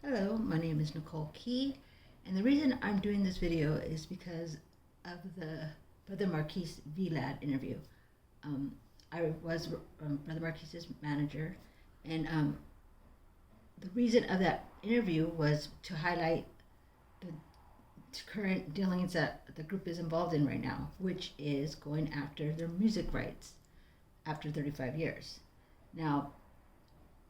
Hello, my name is Nicole Key, and the reason I'm doing this video is because of the Brother Marquis VLAD interview. I was Brother Marquis's manager, and the reason of that interview was to highlight the current dealings that the group is involved in right now, which is going after their music rights after 35 years. Now,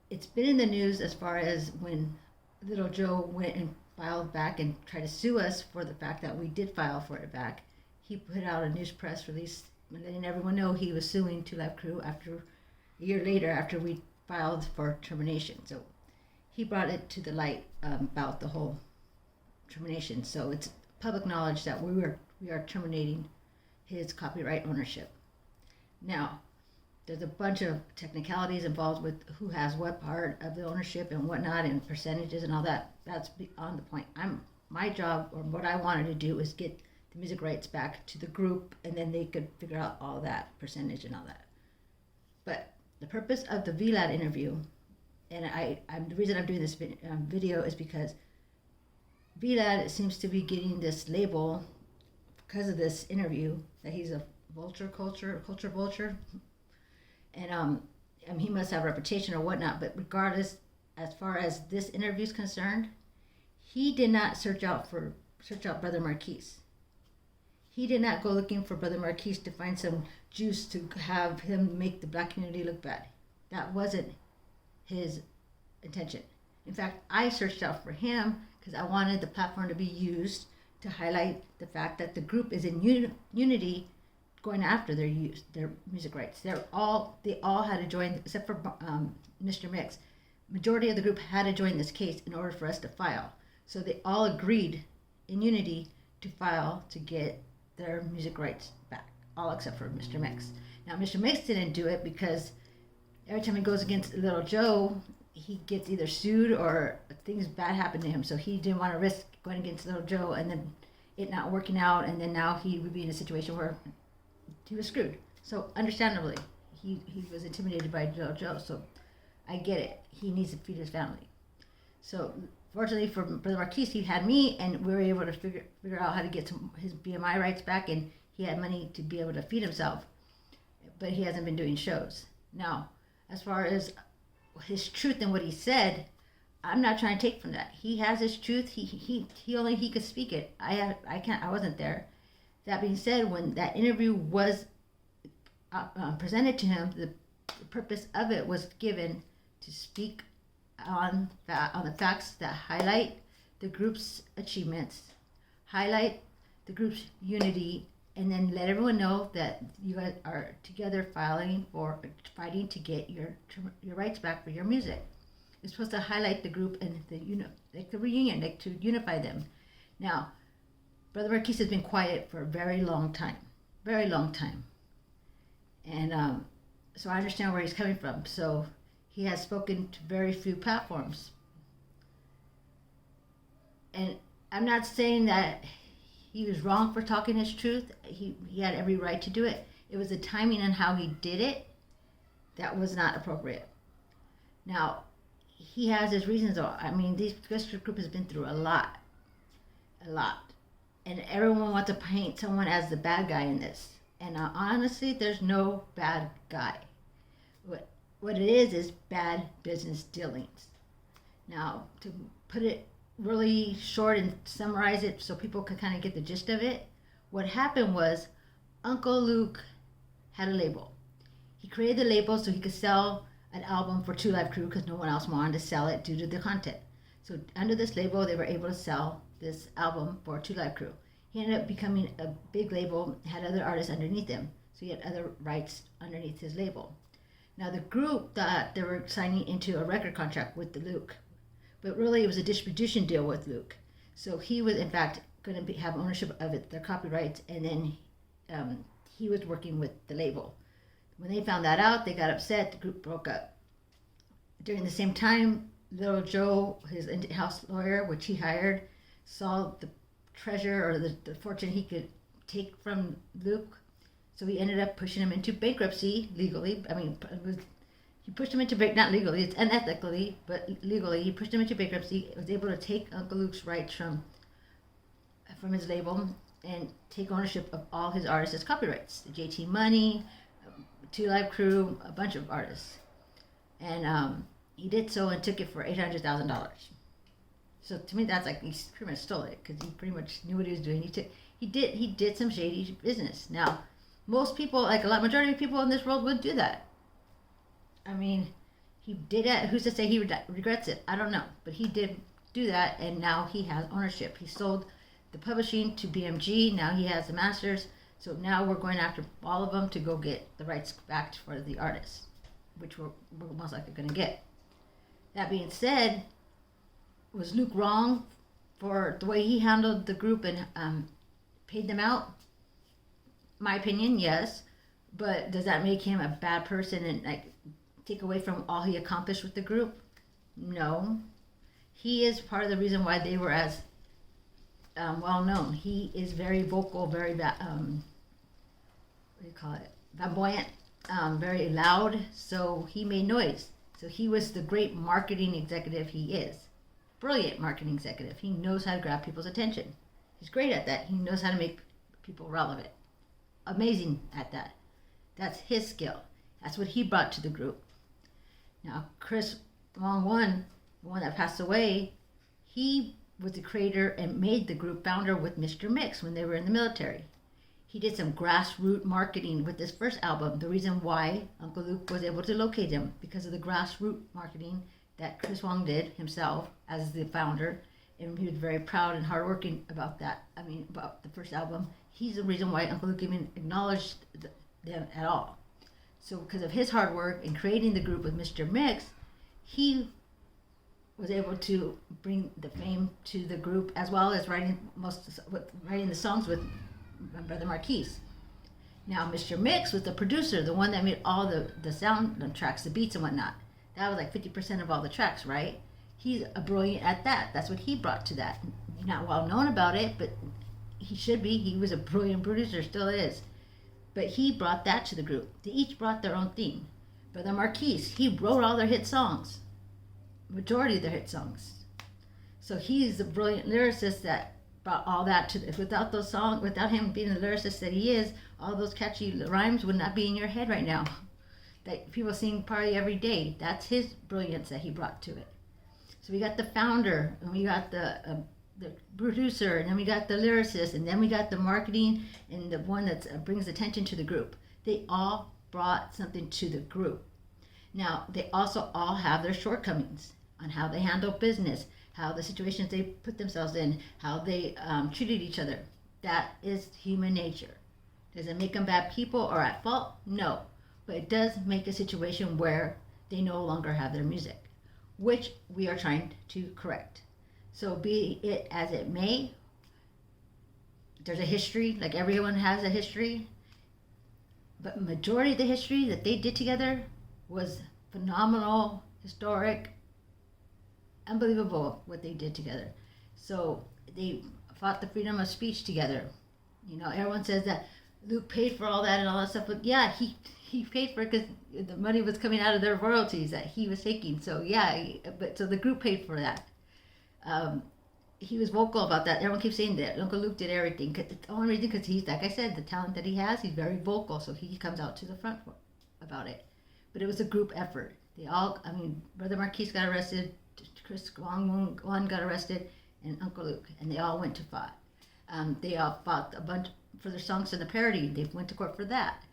it's been in the news as far as when Little Joe went and filed back and tried to sue us for the fact that we did file for it back. He put out a news press release letting everyone know he was suing Two Live Crew after a year later after we filed for termination. So he brought it to the light about the whole termination. So it's public knowledge that we are terminating his copyright ownership. Now, there's a bunch of technicalities involved with who has what part of the ownership and whatnot and percentages and all that. That's beyond the point. My job, or what I wanted to do, is get the music rights back to the group, and then they could figure out all that percentage and all that. But the purpose of the VLAD interview, and the reason I'm doing this video is because VLAD seems to be getting this label because of this interview that he's a culture vulture. And he must have a reputation or whatnot, but regardless, as far as this interview is concerned, he did not search out Brother Marquis. He did not go looking for Brother Marquis to find some juice to have him make the black community look bad. That wasn't his intention. In fact, I searched out for him because I wanted the platform to be used to highlight the fact that the group is in unity going after their music rights. They all had to join, except for Mr. Mix. Majority of the group had to join this case in order for us to file. So they all agreed in unity to file to get their music rights back, all except for Mr. Mix. Now, Mr. Mix didn't do it because every time he goes against Little Joe, he gets either sued or things bad happen to him. So he didn't want to risk going against Little Joe and then it not working out, and then now he would be in a situation where he was screwed. So understandably, he was intimidated by Little Joe. So I get it. He needs to feed his family. So fortunately for Brother Marquis, he had me, and we were able to figure out how to get his BMI rights back, and he had money to be able to feed himself. But he hasn't been doing shows. Now, as far as his truth and what he said, I'm not trying to take from that. He has his truth. He could speak it. I wasn't there. That being said, when that interview was presented to him, the purpose of it was given to speak on the facts that highlight the group's achievements, highlight the group's unity, and then let everyone know that you guys are together fighting to get your rights back for your music. It's supposed to highlight the group and the reunion, to unify them. Now, Brother Marquis has been quiet for a very long time. And so I understand where he's coming from. So he has spoken to very few platforms. And I'm not saying that he was wrong for talking his truth. He had every right to do it. It was the timing and how he did it that was not appropriate. Now, he has his reasons though. I mean, this group has been through a lot. And everyone wants to paint someone as the bad guy in this. And honestly, there's no bad guy. What it is bad business dealings. Now, to put it really short and summarize it so people can kind of get the gist of it, what happened was Uncle Luke had a label. He created the label so he could sell an album for Two Live Crew because no one else wanted to sell it due to the content. So under this label, they were able to sell this album for Two Live Crew. He ended up becoming a big label, had other artists underneath him, so he had other rights underneath his label. Now the group thought they were signing into a record contract with the Luke, but really it was a distribution deal with Luke. So he was in fact going to have ownership of it, their copyrights, and then he was working with the label. When they found that out, they got upset. The group broke up. During the same time, Little Joe, his in-house lawyer, which he hired, saw the treasure or the fortune he could take from Luke. So he ended up pushing him into bankruptcy legally. I mean, He pushed him into bankruptcy, not legally, it's unethically, but legally, he pushed him into bankruptcy. Was able to take Uncle Luke's rights from his label and take ownership of all his artists' copyrights. The JT Money, Two Live Crew, a bunch of artists. And he did so and took it for $800,000. So to me, that's like he pretty much stole it because he pretty much knew what he was doing. He did some shady business. Now, most people, like majority of people in this world, would do that. I mean, he did it. Who's to say he regrets it? I don't know, but he did do that, and now he has ownership. He sold the publishing to BMG. Now he has the masters. So now we're going after all of them to go get the rights back for the artists, which we're most likely going to get. That being said, was Luke wrong for the way he handled the group and paid them out? My opinion, yes. But does that make him a bad person and take away from all he accomplished with the group? No. He is part of the reason why they were as well known. He is very vocal, very flamboyant, very loud. So he made noise. So he was the great marketing executive he is. Brilliant marketing executive. He knows how to grab people's attention. He's great at that. He knows how to make people relevant. Amazing at that. That's his skill. That's what he brought to the group. Now, Chris Wong, the one that passed away, he was the creator and made the group founder with Mr. Mix when they were in the military. He did some grassroots marketing with this first album. The reason why Uncle Luke was able to locate him, because of the grassroots marketing that Chris Wong did himself as the founder, and he was very proud and hardworking about that. I mean, about the first album. He's the reason why Uncle Luke even acknowledged them at all. So because of his hard work in creating the group with Mr. Mix, he was able to bring the fame to the group, as well as writing the songs with my brother Marquis. Now, Mr. Mix was the producer, the one that made all the sound tracks, the beats and whatnot. That was like 50% of all the tracks, right? He's a brilliant at that. That's what he brought to that. He's not well known about it, but he should be. He was a brilliant producer, still is. But he brought that to the group. They each brought their own theme. Brother Marquis, he wrote all their hit songs. Majority of their hit songs. So he's a brilliant lyricist that brought all that to without those songs, without him being the lyricist that he is, all those catchy rhymes would not be in your head right now. That people sing probably every day. That's his brilliance that he brought to it. So we got the founder, and we got the producer, and then we got the lyricist, and then we got the marketing, and the one that brings attention to the group. They all brought something to the group. Now, they also all have their shortcomings on how they handle business, how the situations they put themselves in, how they treated each other. That is human nature. Does it make them bad people or at fault? No. But it does make a situation where they no longer have their music, which we are trying to correct. So be it as it may, there's a history, like everyone has a history, but majority of the history that they did together was phenomenal, historic, unbelievable what they did together. So they fought the freedom of speech together. You know, everyone says that Luke paid for all that and all that stuff, but yeah, he paid for it because the money was coming out of their royalties that he was taking. So yeah, so the group paid for that. He was vocal about that. Everyone keeps saying that Uncle Luke did everything. The only reason because he's, like I said, the talent that he has, he's very vocal, so he comes out to the front about it. But it was a group effort. Brother Marquis got arrested, Chris Wong got arrested, and Uncle Luke, and they all went to fight. They all fought a bunch for their songs in the parody. They went to court for that.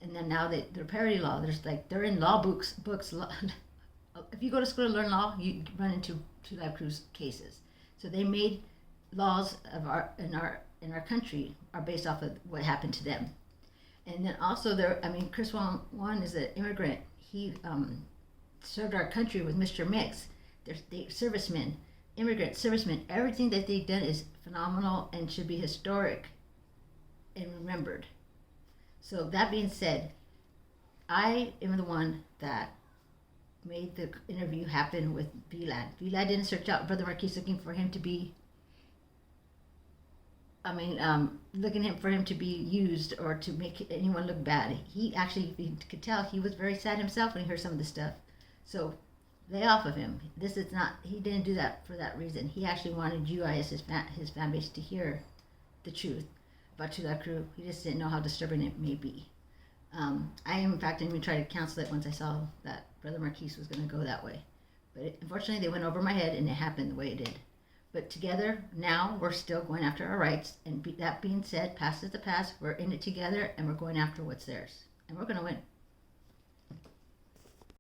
And then now their parody law, they're in law books. If you go to school to learn law, you run into Two Live Crew's cases. So they made laws in our country are based off of what happened to them. And then also Chris Wong is an immigrant. He served our country with Mr. Mix. They're servicemen, immigrant servicemen. Everything that they've done is phenomenal and should be historic and remembered. So that being said, I am the one that made the interview happen with VLAD. VLAD didn't search out Brother Marquis looking for him to be, looking for him to be used or to make anyone look bad. He actually, you could tell, he was very sad himself when he heard some of the stuff. So lay off of him. This is not, he didn't do that for that reason. He actually wanted you guys, his fan base, to hear the truth about Two Live Crew. He just didn't know how disturbing it may be. I, in fact, even tried to cancel it once I saw that Brother Marquis was going to go that way. But unfortunately, they went over my head, and it happened the way it did. But together, now, we're still going after our rights. And that being said, past is the past. We're in it together, and we're going after what's theirs. And we're going to win.